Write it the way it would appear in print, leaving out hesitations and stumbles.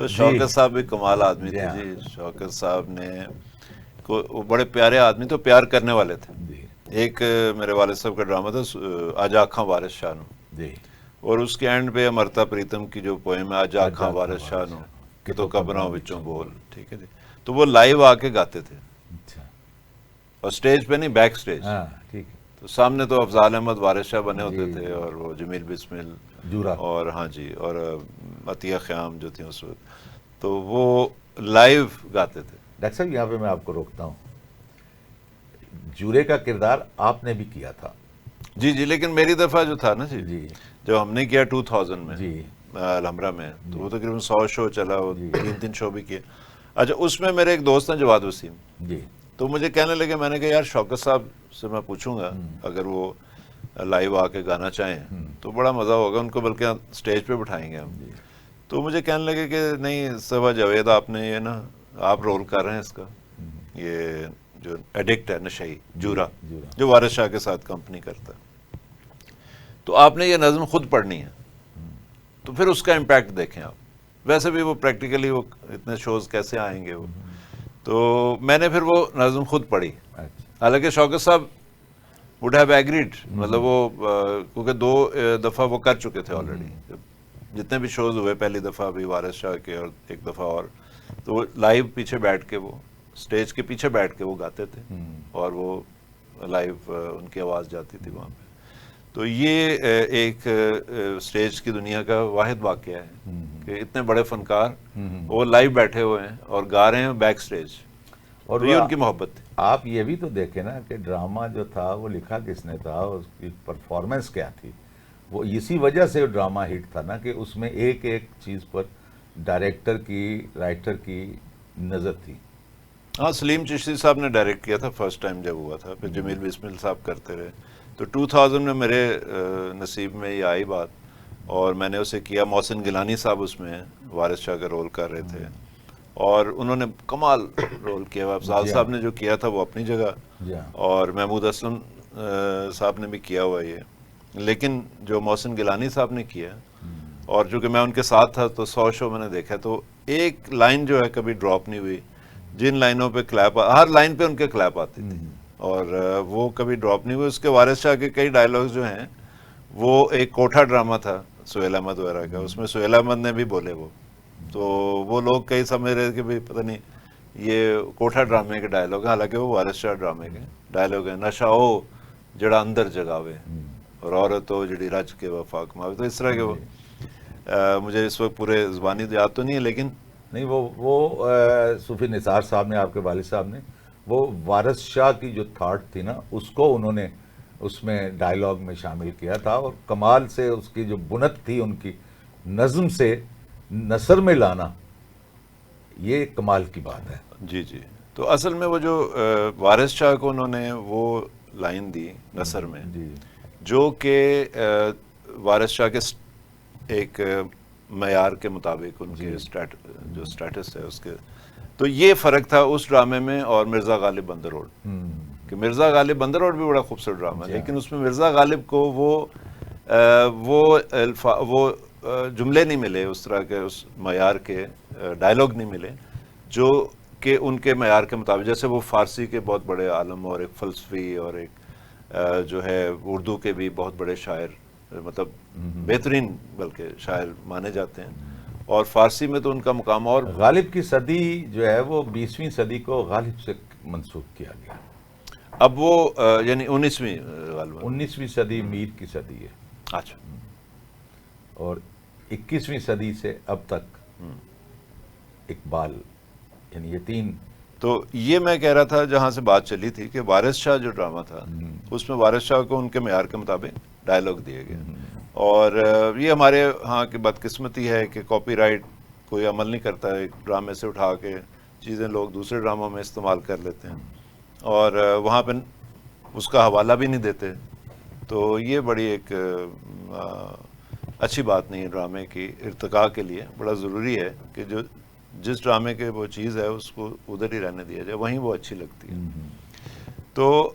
تو شوکت صاحب بھی کمال آدمی تھے جی. شوکت صاحب نے وہ بڑے پیارے آدمی تو پیار کرنے والے تھے. ایک میرے والد صاحب کا ڈرامہ تھا آج آکھاں وارث شاہ نو, اور اس کے اینڈ پہ امرتا پریتم کی جو پوئم ہے آج آکھاں وارث شاہ نو کہ تو قبراں وچوں بول, ٹھیک ہے جی. تو وہ لائیو آ کے گاتے تھے, اور سٹیج پہ نہیں, بیک سٹیج. تو سامنے تو افضال احمد وارث شاہ بنے ہوتے تھے, اور وہ جمیل بسمل اور ہاں جی, اور عطیہ خیام جو تھی اس وقت, تو وہ لائیو گاتے تھے. ڈاکٹر صاحب یہاں پہ میں آپ کو روکتا ہوں, جورے کا کردار آپ نے بھی کیا تھا. جی جی, لیکن میری دفعہ جو تھا نا جی, جو ہم نے کیا 2000 میں الحمرہ میں, تو وہ تقریباً 100 شو چلا, وہ 3 شو بھی کیے. اچھا, اس میں میرے ایک دوست ہیں جواد وسیم, تو مجھے کہنے لگے, میں نے کہا یار شوکت صاحب سے میں پوچھوں گا اگر وہ لائیو آ کے گانا چاہیں تو بڑا مزہ ہوگا ان کو, بلکہ اسٹیج پہ بٹھائیں گے ہم. تو مجھے کہنے لگے کہ نہیں صبح جاوید آپ نے یہ نا, آپ رول کر رہے ہیں اس کا, یہ جو ایڈکٹ ہے نشئی جورا, جو وارث شاہ کے ساتھ کمپنی کرتا ہے, تو آپ نے یہ نظم خود پڑھنی ہے, تو پھر اس کا امپیکٹ دیکھیں آپ. ویسے بھی وہ پریکٹیکلی وہ اتنے شوز کیسے آئیں گے وہ, تو میں نے پھر وہ نظم خود پڑھی. حالانکہ شوکت صاحب وڈ ہیو ایگریڈ, مطلب وہ کیونکہ 2 دفعہ وہ کر چکے تھے آلریڈی, جتنے بھی شوز ہوئے, پہلی دفعہ بھی وارث شاہ کے اور ایک دفعہ اور, تو وہ لائیو پیچھے بیٹھ کے, وہ اسٹیج کے پیچھے بیٹھ کے وہ گاتے تھے, اور وہ لائیو ان کی آواز جاتی تھی وہاں پہ. تو یہ ایک اسٹیج کی دنیا کا واحد واقعہ ہے کہ اتنے بڑے فنکار وہ لائیو بیٹھے ہوئے ہیں اور گا رہے ہیں بیک سٹیج, اور یہ ان کی محبت تھی. آپ یہ بھی تو دیکھیں نا کہ ڈرامہ جو تھا وہ لکھا کس نے تھا, اس کی پرفارمنس کیا تھی. وہ اسی وجہ سے ڈرامہ ہٹ تھا نا کہ اس میں ایک ایک چیز پر ڈائریکٹر کی, رائٹر کی نظر تھی. ہاں, سلیم چشتی صاحب نے ڈائریکٹ کیا تھا فرسٹ ٹائم جب ہوا تھا, پھر جمیل بسمل صاحب کرتے رہے. تو 2000 میں میرے نصیب میں یہ آئی بات, اور میں نے اسے کیا. محسن گیلانی صاحب اس میں وارث شاہ کا رول کر رہے تھے, اور انہوں نے کمال رول کیا. افضال صاحب نے جو کیا تھا وہ اپنی جگہ, اور محمود اسلم صاحب نے بھی کیا ہوا یہ, لیکن جو محسن گیلانی صاحب نے کیا, اور چونکہ میں ان کے ساتھ تھا تو 100 شو میں نے دیکھا, تو ایک لائن جو ہے کبھی ڈراپ نہیں ہوئی. جن لائنوں پہ کلیپ, ہر لائن پہ ان کے کلیپ آتی تھی, اور وہ کبھی ڈراپ نہیں ہوئی. اس کے وارث شاہ کے کئی ڈائلاگز جو ہیں, وہ ایک کوٹھا ڈرامہ تھا سہیل احمد وغیرہ کا, اس میں سہیل احمد نے بھی بولے وہ, تو وہ لوگ کئی سمجھ رہے کہ پتہ نہیں یہ کوٹھا ڈرامے کے ڈائلاگ ہیں, حالانکہ وہ وارث شاہ ڈرامے کے ڈائلاگ ہیں. نشہ ہو جڑا اندر جگاوے, اور عورت ہو جڑی رج کے وفا کماوے. تو اس طرح کے وہ, مجھے اس وقت پورے زبانی یاد تو نہیں ہے, لیکن نہیں وہ صوفی نثار صاحب نے, آپ کے والد صاحب نے, وہ وارث شاہ کی جو تھاٹ تھی نا, اس کو انہوں نے اس میں ڈائلاگ میں شامل کیا تھا, اور کمال سے اس کی جو بنت تھی ان کی نظم سے نثر میں لانا, یہ کمال کی بات ہے. جی جی. تو اصل میں وہ جو وارث شاہ کو انہوں نے وہ لائن دی نثر میں, جو کہ وارث شاہ کے ایک معیار کے مطابق ان کے جو سٹیٹس ہے اس کے, تو یہ فرق تھا اس ڈرامے میں اور مرزا غالب بندر روڈ, کہ مرزا غالب بندر روڈ بھی بڑا خوبصورت ڈرامہ ہے, لیکن اس میں مرزا غالب کو وہ جملے نہیں ملے, اس طرح کے اس معیار کے ڈائلاگ نہیں ملے جو کہ ان کے معیار کے مطابق. جیسے وہ فارسی کے بہت بڑے عالم, اور ایک فلسفی, اور ایک جو ہے اردو کے بھی بہت بڑے شاعر, مطلب بہترین بلکہ شاعر مانے جاتے ہیں, اور فارسی میں تو ان کا مقام. اور غالب کی صدی جو ہے وہ 20ویں صدی کو غالب سے منسوخ کیا گیا. اب وہ یعنی 19ویں غالباً 19ویں صدی میر کی صدی ہے. اچھا. اور 21ویں صدی سے اب تک اقبال, یعنی یہ 3. تو یہ میں کہہ رہا تھا جہاں سے بات چلی تھی کہ وارث شاہ جو ڈرامہ تھا, اس میں وارث شاہ کو ان کے معیار کے مطابق ڈائلاگ دیے گئے, اور یہ ہمارے ہاں کی بدقسمتی ہے کہ کاپی رائٹ کوئی عمل نہیں کرتا ہے, ایک ڈرامے سے اٹھا کے چیزیں لوگ دوسرے ڈراموں میں استعمال کر لیتے ہیں, اور وہاں پہ اس کا حوالہ بھی نہیں دیتے. تو یہ بڑی ایک اچھی بات نہیں ہے ڈرامے کی ارتقاء کے لیے. بڑا ضروری ہے کہ جو جس ڈرامے کے وہ چیز ہے اس کو ادھر ہی رہنے دیا جائے, وہیں وہ اچھی لگتی ہے. تو